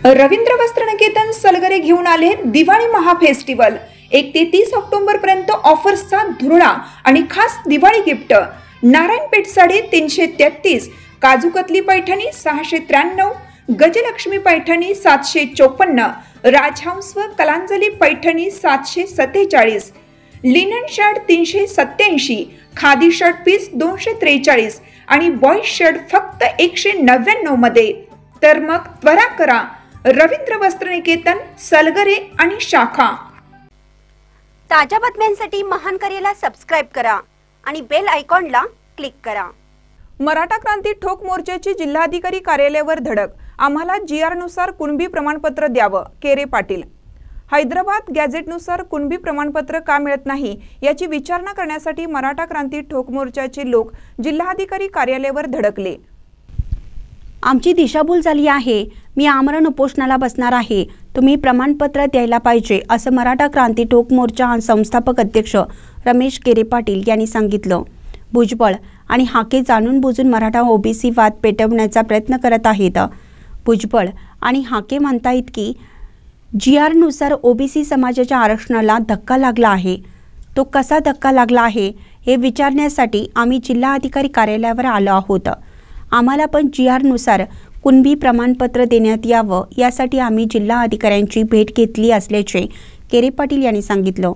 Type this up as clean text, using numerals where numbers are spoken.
रवींद्र वस्त्रनिकेतन सलगरे घेऊन आले दिवाळी महाफेस्टिवल। 1 ते 30 ऑक्टोबर पर्यंत ऑफर्सचा धुरळा आणि खास दिवाळी गिफ्ट। नारायणपेठ साडी 333, काजूकतली पैठणी 693, गजलक्ष्मी पैठणी 754, राजहंस व Kalanjali Paithani 747, linen shirt 387, khadi shirt piece 243 आणि बॉय शर्ट फक्त 199 मध्ये। तर मग त्वरा करा, रवींद्र वस्त्रनिकेतन सलगरे आणि शाखा। ताज्या बातम्यांसाठी महान करेला सबस्क्राइब करा आणि बेल आयकॉनला क्लिक करा। मराठा क्रांती ठोक मोर्चाची जिल्हाधिकारी कार्यालयावर धडक, आम्हाला जीआर नुसार कुणबी प्रमाणपत्र द्यावं, केरे पाटील। हैदराबाद गॅझेटनुसार कुणबी प्रमाणपत्र का मिळत नाही याची विचारणा करण्यासाठी मराठा क्रांती ठोक मोर्चाचे लोक जिल्हाधिकारी कार्यालयावर धडकले। आमची दिशाभूल झाली आहे, मी आमरण उपोषणाला बसणार आहे, तुम्ही प्रमाणपत्र द्यायला पाहिजे असं मराठा क्रांती ठोक मोर्चा संस्थापक अध्यक्ष रमेश केरे पाटील यांनी सांगितलं। भुजबळ आणि हाके जाणून बुजून मराठा ओबीसी वाद पेटवण्याचा प्रयत्न करत आहेत। भुजबळ आणि हाके म्हणतायत की जीआर नुसार ओबीसी समाजाच्या आरक्षणाला धक्का लागला आहे। तो कसा धक्का लागला आहे हे विचारण्यासाठी आम्ही जिल्हाधिकारी कार्यालयावर आलो आहोत। आम्हाला पण जीआर नुसार कुणबी प्रमाणपत्र देण्यात यावं यासाठी आम्ही जिल्हा अधिकाऱ्यांची भेट घेतली असल्याचे केरे पाटील यांनी सांगितलं।